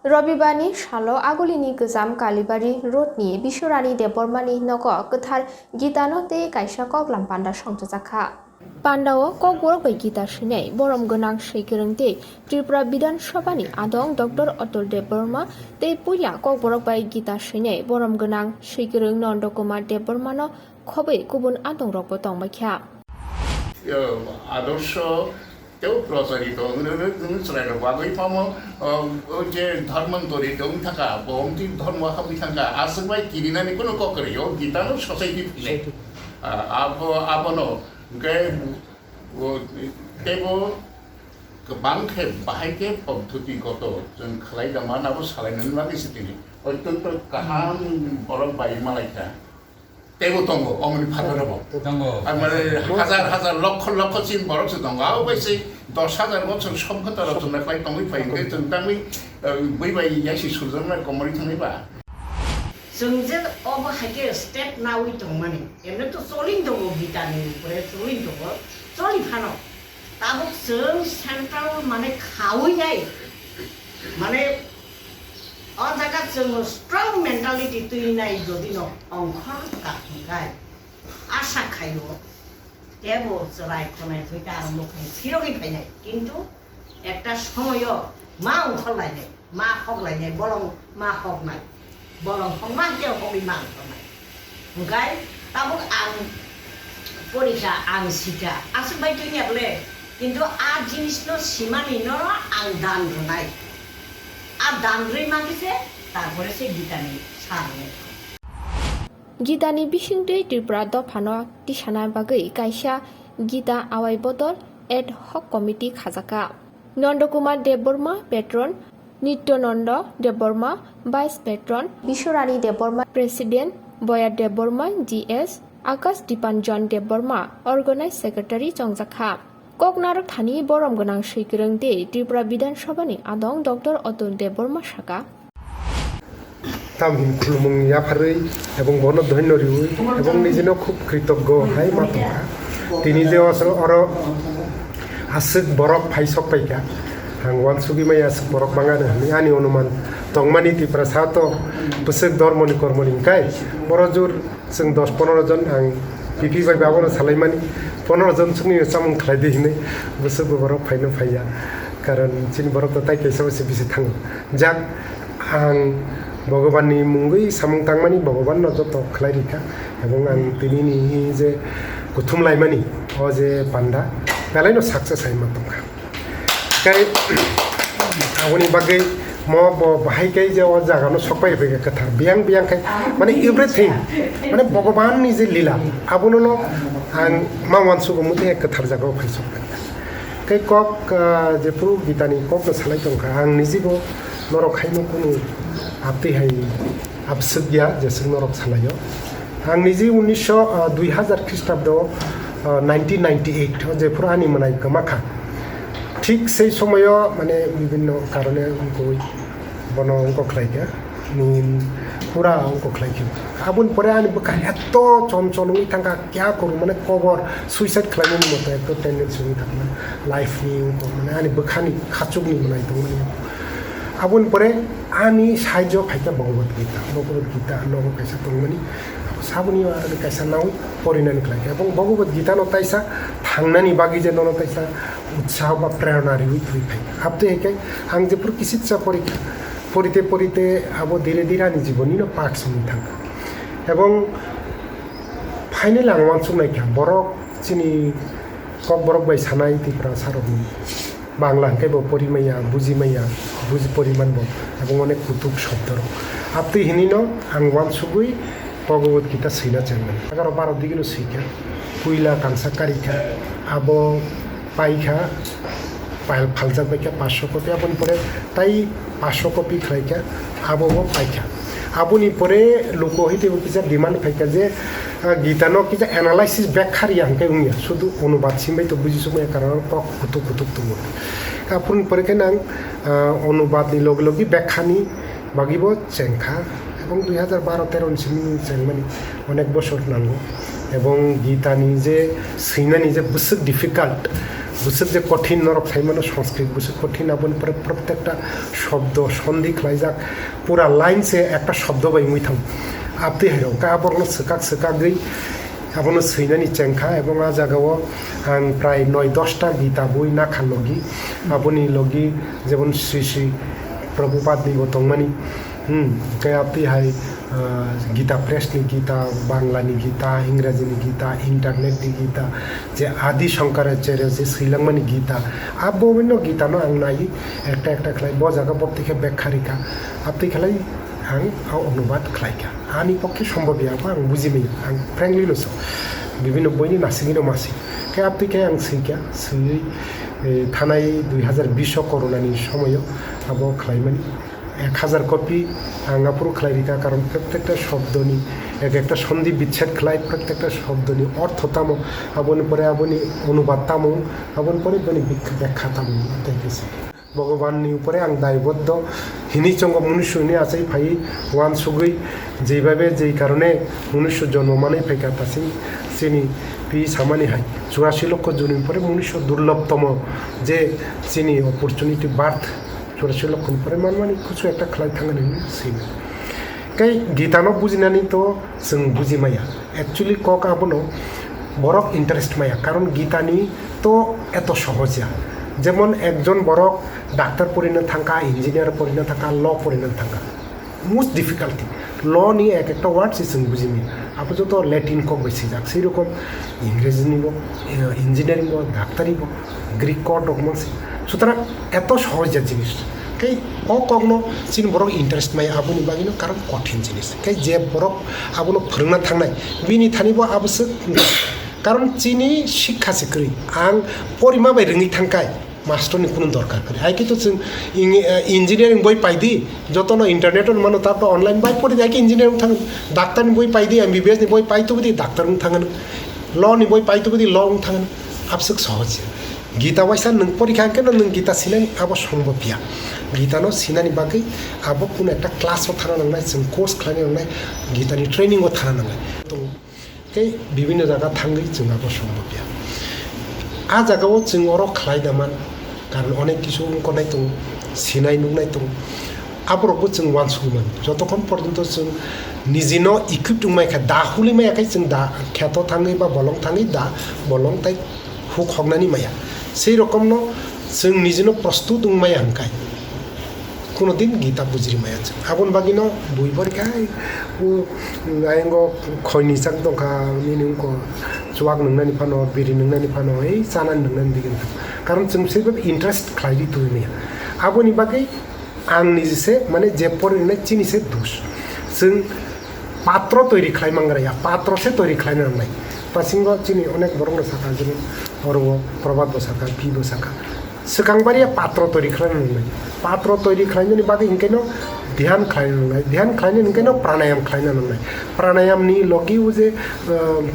रबिबारनि साल' आगलिनि गोजाम कालिबारि रोडनि बिशरानि देबबर्मानि न'गाव गोथार गितानो ते कायसा कग्लाम पान्डा संजाखा पान्डाओ ककबरक बै गीता सिनाय बरम गोनां सैगोरों ते त्रिपुरा विधान सभानि आदं डॉक्टर अतुल देबबर्मा ते पुया ककबरक बै गीता सिनाय बरम गोनां सैगोरों नन्द कुमार देबबर्मानो खबै गुबुन आदं रकबो दंबायख्या आदर्श तेव प्रचारित चलायनो बागै फामो जे धर्मान्तरी दं थाका बहुमति धर्म हाबि थाका आसबाय किरिनानि कोनो ककरियो गीतानो ससाइटि फिले आबनो गे तेबो गोबां खेब बाहायके पद्धतिगत जों खालायदामानाबो सालायनो लागिसे दिनै अत्यन्त गाहाम बरफ बाय मालायखा तेबो दंगो अमनि फादरबो दंगो आमारे हाजार हाजार लक्ष लक्ष सिन बरकसो दंगो आबायसे 10,000 বছর সম্পদ রচনা ক্লাই তংই ফাইগে जों तांनि बैबाय यासि सुजनना कमरि थांनिबा जों जे अब हाके स्टेप नावि दं माने एमने तो सोलिं दं गीतानि ऊपर सोलिं दं सोलि फानो ताबो जों सेंट्राल माने खावै जाय माने अ जागा जों स्ट्रं मेंटालिटी तुइनाय जदि न अंखर काखिखाय आशा खायो तेबो जराय खनाय फैता आरम्भ खाय सिरगि फायनाय किन्तु एकटा समय मा अंखरलायनाय मा हगलायनाय बलं मा हगनाय बलं हगमा तेव हगि मा अंखरनाय ओंखाय ताबो आं परीक्षा आं सिका आसबाय तुइनाबले किन्तु आ जिनिसनो सिमानि न आं दान होनाय आ दानद्रै मागिसे तारपरे से गीतानि सारने गीतानि बिसिंदै त्रिपुरा दफानो तिसाना बागै कायसा गीता आवाय बदल एड हक कमिटि खाजाका Nandakumar Debbarma patron Nityananda Debbarma vice patron Bishrani Debbarma president Baya Debbarma GS Akash Dipanjan Debbarma organize secretary चंजाखा ककनारक थानी बरम गोनां सैगोरों दे त्रिपुरा विधान सभानि आदं डॉक्टर अतुल देबबर्मा साका तामहिन खुलुमं याफारै एवं बन धन्यरिउइ एवं निजेनो खूब कृतज्ञ हाय मातुका तिनि जे अर आसुक बरक फाइसक पाइका आं वानसुगि माय आसुक बरक बांगानो हनि आनि अनुमान तंमानि त्रिपुरा सातो बसुक धर्मनि कर्मनि काय बरजुर जों 10-15 जन आं पिपि बाय बाबनो सालायमानि 15 जन सुनि सामं खालायदे हिनै बसुक बरक फाइनो फाइया कारण चिन बरक ताइ कैसाबसे बिसे थाङो जाक आं भगवाननि मुंगै सामं तांमानि भगवान नजत खलायरिखा एवं आं तिनिनि जे गुथुमलायमानि अ जे पान्डा बेलायनो सक्सेस हायमा दंखा काय आवनि बागै म बाहायकै जे अ जागानो सपाय फैगा कथा बियां बियांखाय माने एभ्रिथिं माने भगवाननि जे लीला आबुनो आं मावानसुगो मुथे कथार जागाव फायसक काय कक जे पुरु गीतानि कक सालाय दंखा आं निजिबो नरखायनो कुनु आपते हाय आपसुक गया जेसुं नरक सालायो आं निजि 2000 ख्रीष्टाब्द 1998 जे पुरानि मनाय गमाखा ठीक সেই সময় মানে বিভিন্ন কারণে উनको বন অঙ্ক খাইকে নিন পুরা অঙ্ক খাইকে আবুন পরে আনি বকা এত চঞ্চল উই থাকা क्या কरू মানে কবর সুইসাইড খাইনি মতো এত টেন্ডেন্সি উই থাকা লাইফ নি মানে আনি বখানি খাচুগনি মনাই দং आबुन परे आनी साइजो फाइका भगवत गीता नगो कैसा तंगमनि साबुनि आरो कैसा नाउ परिनानि खलाय एवं भगवत गीता न ताइसा थांनानि बागि जे न ताइसा उत्साह बा प्रेरणा रिवि थुइ फाइ आपते हेके आं जे पुर किसितसा परीक्षा परिते परिते आबो धीरे धीरे आनि जीवननि न पार्ट सुनि थां एवं फाइनल आं वानसुनाय क्या बरक चिनि कक बरक बाय सानाय तिफ्रा सारबनि बांला केबो परिमाया बुजि परिमान बो एवं अनेक कुतुब शब्द आपते हिनिनो आं वानसुगुइ भगवत गीता सैना चेनमेन अगर 12 दिगिनो सैखा पुइला कांसा कारिखा आबो पाइखा पाइल फालजाक बाइखा 500 कपि आबुन परे ताई 500 कपि खाइखा आबो पाइखा आबुनि परे लोको हिते किसा डिमान्ड फाइखा जे गीतानो किसा एनालाइसिस व्याख्यारि आंके उंया शुधु अनुवाद सिमबाय तो बुजिसुमै कारण पक कुतुब तुमु आपुन परे केनां अनुवादनि लगे लगे व्याख्यानि बागिबो चेंखा एवं 2012-13 सिम चेंमानि अनेक बছর नांगौ एवं गीतानि जे सैनानि जे बुसुक डिफिकाल्ट बुसुक जे कठिन नरक थाइमानो संस्कृत बुसुक कठिन आबन पर प्रत्येकटा शब्द सन्धि खालायजाक पूरा लाइन से एक शब्द बाय मुइथाम आपते हेरो का आबरनो सोकाक गई आबनो सैनानि चेंखा एवं आ जागाव आं प्राय 9-10टा गीता बई ना खानलगी आबनि लगी जेबन श्री श्री प्रभुपादनि गतंमानि के आपते हाय गीता प्रेसनि गीता बांग्लानि गीता इंराजीनि गीता इंटरनेटनि गीता जे आदि शंकराचार्य जे श्रीलंमानि गीता आ बबिन्न गीता न आं नायि एकटा खलाय ब जागा बत्तिके बेखारिका आपते खलाय आं अनुबाद खलायका आंनि पक्षे सम्भव गैयाबा आं बुजिमैया आं फ्रेंकलि लसो विभिन्न बयनि नासिगिनो मासि के आपते आं सैका सै थानाय 2020 कर'नानि समय आबो खलायमानि 1000 कपि आं आपुर खलायरिका कारण प्रत्येकटा शब्दनि एक सन्धि विच्छेद खलाय प्रत्येकटा शब्दनि अर्थताम आबनि परे आबनि अनुबादताम आबनि परे बनि व्याख्याताम ताइकेसे भगवाननि उपरे आं दायबद्ध हिनी चंग मनुष्यनि आचाइ फाइ वान सुगै जेइभाबे जेइ कारणे मनुष्य जन्ममानै फाइका तासिम सेनि पि सामानि हाय 84 लक्ष जनि परे मनुष्य दुर्लभतम जे सेनि अपरचुनिटी बार्थ 84 लक्ष परे मानमानि कुछ एकटा खलाय थांगोन सैनो कै गीतानो बुजिनानै तो जों बुजिमाया एक्चुअली कक आबनो बरक इंटरेस्ट माया कारण गीतानि तो एत सहजिया जेमन एकजन बरक डाक्टर पढ़िनो थांका इंजिनियर पढ़िनो थांका ल पढ़िनो थांका मोस्ट डिफिकाल्टी ल नि एक वार्ड से जों बुजिमी आप जो तो लैटिन कक बेसि जाक सेई रकम इंग्रेजी निबो इंजिनियरिंग बो डाक्तारी बो ग्रीक क डकुमेंट्स सुतरां एत सहज जिनिस कै अकग्न चिन बरक इंटरेस्ट माय आबुनि बागिनो कारण कठिन जिनिस कै जे बरक आबुनो फोरोंना थांनाय बिनि थानिबो आबसो कारण चिनि शिक्षा सिक्रि आं परिमा बाय रोङि थांकाय मास्टरनि कोनो दरकार करे आइ कि तो जों इंजिनियरिंग बय पाइदि जतनो इंटरनेट मानो ताप ऑनलाइन बाय परि जाय कि इंजिनियरिंग थांगोन डाक्टारनि बय पाइदि एमबीबीएस नि बय पाइतो बिदि डाक्टर उन थांगोन ल नि बय पाइतो बिदि ल उन थांगोन आबसक सहज गीता वाइसा नों परीक्षा के नों गीता सिनानि आबो सम्भवया गीतानो सिनानि बागै आबो कुन एकटा क्लास थाना नंनाय जों कोर्स खालामनो नंनाय गीतानि ट्रेनिंग थाना नंनाय तो के विभिन्न जायगा थांगै जों आबो सम्भवया आ जागाव जों अर खालायदामान कारण अनेक किसु उनखनाय दं सिनाय नुनाय दं आबरबो जों वानसुमोन जतक्षण पर्यन्त जों निजिनो इक्विप दंमायखा दा हुलिमायाखै जों दा ख्यात थाङै बा बलं थाङै दा बलं ताइ हुक हगनानि माया सेई रकमनो जों निजिनो प्रस्तुत दंमाया हंखाय কোনো দিন গীতা বুঝিরি মায়া আবন বাগিনো বই পরীক্ষায় ও আইঙ্গ খয়নি চাক দंखा নিনিংক চুয়াক नंनानि फानो बिरि नंनानि फानो এই চানাनि नंनानि दिगोन कारण जों सेबो इन्ट्रेस्ट खालायदि तुइनिया आबनि बागै आं निजिसे माने जे परिनाय चिनिसे दुस जों पात्र तैरि खालायमांग्राया पात्रसे तैरि खालायनो नांनाय पासिंग चिनि अनेक बरंग साखा जों अरव प्रभात बसाखा पि बसाखा सिगांबारिया पात्र तैरि खालायनो नांनाय पात्र तैरि खालायनायनि बागै इंकेनो ध्यान खालायनो नांनाय ध्यान खालायनो इंकेनो प्राणायाम खालायनो नांनाय प्राणायामनि लगी जे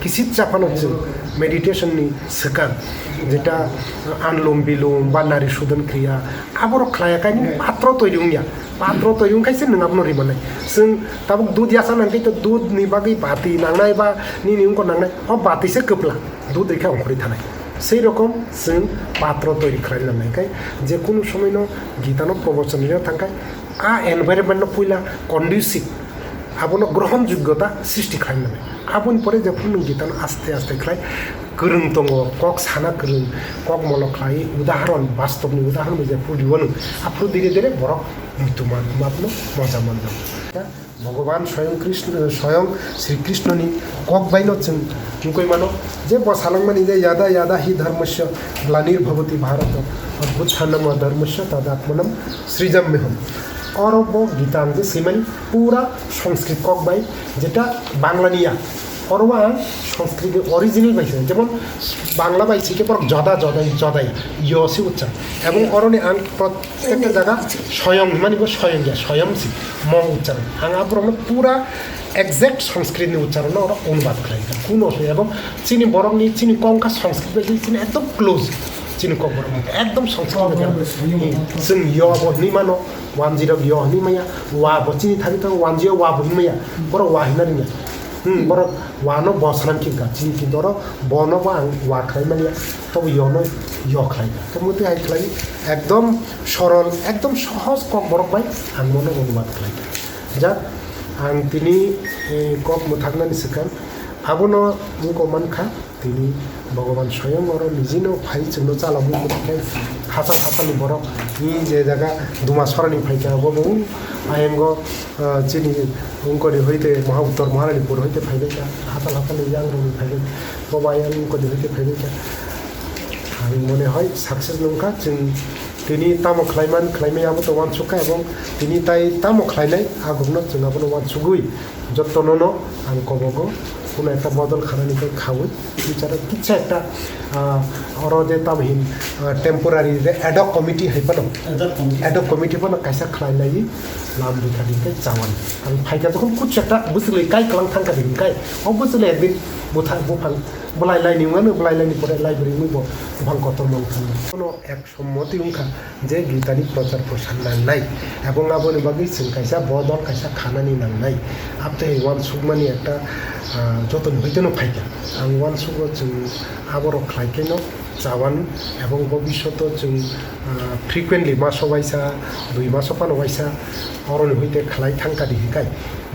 किसित जापानो जों मेडिटेशननि सिगां जेटा आनलोम बिलोम बा नारी सुदन क्रिया आबर खालायाखायनि पात्र तैरि उनिया पात्र तैरि उनखायसो नङाबनो रिमानाय जों ताबो दूध यासा नांकै तो दूधनि बागै बाति नांनाय बा निनि उनखौ नांनाय अ बातिसो गोपला दूध रेखा अंखरि थानाय সেই রকম जों पात्र तैरि खालामनायखाय जेकुनु समयनो गीतानो प्रवचननिनो थांखाय आ एनभायरनमेन्ट पयला कन्ड्युसिभ आबनो ग्रहण योग्यता सृष्टि खालामनाय आबनि परे जेकुनु गीतानो आस्ते आस्ते खालाय गोरों दङ कक साना गोरों कक मलक खाय उदाहरण वास्तवनि उदाहरण जे पुदिवनो आफु धीरे धीरे बरक मृत्युमान मापनो मजा मोनदों भगवान स्वयं श्री कृष्णनि कक बायनो जों नुकै मानो जे बसालांमानि जे यादा यादा हि धर्मस्य ग्लानिर्भवति भारत अद्भुतछान्नम धर्मस्य तदात्मनम सृजम्यहम और वो गीता जे सिमानि पूरा संस्कृत कक बाय जेटा बांग्लानिया और वहाँ संस्कृत अरिजिनल पाइছে যেমন বাংলা পাইছে কে পর জদা জদাই জদাই ইয়সি উচ্চারণ এবং অরণে আং প্রত্যেকটা জায়গা স্বয়ং মানিব স্বয়ং স্বয়ংসি ম উচ্চারণ আং আব্রহ্ম পুরা एक्जेक्ट संस्कृत उच्चारण और अनुवाद खालायगा कुन এবং চিনি বরংনি চিনি কমকা সংস্কৃত बायदि चिनि एकदम क्लोज चिनि कक बरं एकदम संस्कृत जों य बनि मानो 10 य हनि माया वा बचिनि थारि त 10 वा बनि माया बर वा हिनानि borok wano bosram kinga chin kindoro bono ba wa khlai mani to yono yo khlai to muti hai khlai ekdom সরল একদম সহজ cock borok bai ang mono অনুবাদ khlai ja ang tini kok muthaknani sikan abono muko mankha tini ভগবান স্বয়ং ওর নিজেও phi চিহ্ন চালাবো হাসাল হাসালি বড় ই যে জায়গা দুমা সরানি ফাইকা ববু আইএমগ চিনি উঙ্করি হইতে মহা উত্তর মহারানীপুর হইতে ফাইবেকা হাসাল হাসালি ইয়াংরনি ফাইবে বাবা আইএম উঙ্করি হইতে ফাইবেকা আমি মনে হয় সাকসেস নঙ্কা जों তিনি তামো খ্লাইমান খ্লাইমায়াবো তো ওয়ান সুকা এবং তিনি তাই তামো খ্লাইনাই আগুনো जों আবনো ওয়ান সুগুই যত্ননো আং কবগো কোনো একটা বদল খানানিকে খাওয়াই বিচারে কিছু একটা অরদে তামহিন টেম্পোরারি এডক কমিটি হাইপানো এডক কমিটি পানো কাইসা খাইলাই লাম বিখাদিকে চাওয়ান আমি ফাইকা যখন কিছু একটা বুঝলে কাই কালাং থাঙ্কা দিন কাই অবশ্যই একদিন বুফাং বলাইলাইনি মানে বলাইলাইনি পরে লাইব্রেরি মুইব বুফাং কত মন খানো কোনো এক সম্মতি উঙ্খা যে গীতানি প্রচার প্রসার নাই এবং আবনি বাকি जों কাইসা বদল কাইসা খানানি নাংনাই আপতে ওয়ান সুগমানি একটা যতন হইতেনো ফাইকা आं वान सुगो जों आबरक खालायकेनो जावान এবং ভবিষ্যতে जों फ्रिकुवेन्टलि मासो वाइसा 2 मासो पानो वाइसा अरन हইতে खालाय थांका दिहिकाय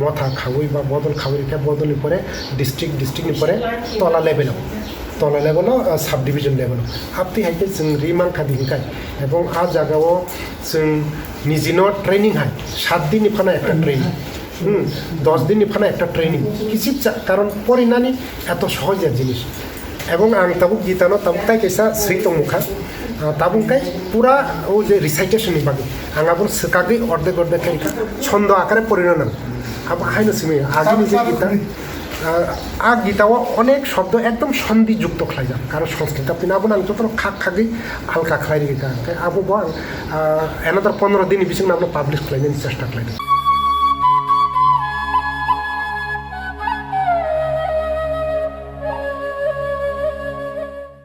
मथा खावै बा बदल खावैका बदलनि परे डिस्ट्रिक्टनि परे तला लेभेलाव साब डिभिजन लेभेलाव आपति हाइके जों रिमानखा दिहिकाय এবং आ জায়গাও जों निजिनो ट्रेनिंग हाय 7 दिननि फाना একটা ट्रेनिंग 10 দিনनि फाना একটা ট্রেনিং কিছু কারণ পরিনানি এত সহজের জিনিস এবং আং তাবুক গীতানো তাবুকটাই কেসা শ্রীতমুখা তাবুকটাই পুরা ও যে রিসাইটেশননি বাকি আং আবুন সকাগৈ অর্ধেক খাইকা ছন্দ আকারে পরিণাম আবার হাইনো সিমে আগিনি যে গীতা গীতাও অনেক শব্দ একদম সন্ধিযুক্ত খাইজাম কারণ সংস্কৃত আপনি আবুন আং যত খাক খাগৈ হালকা খাইরি গীতা আবু এনাদার 15 দিন বিসং আপনি পাবলিশ খাইনি চেষ্টা খাইনি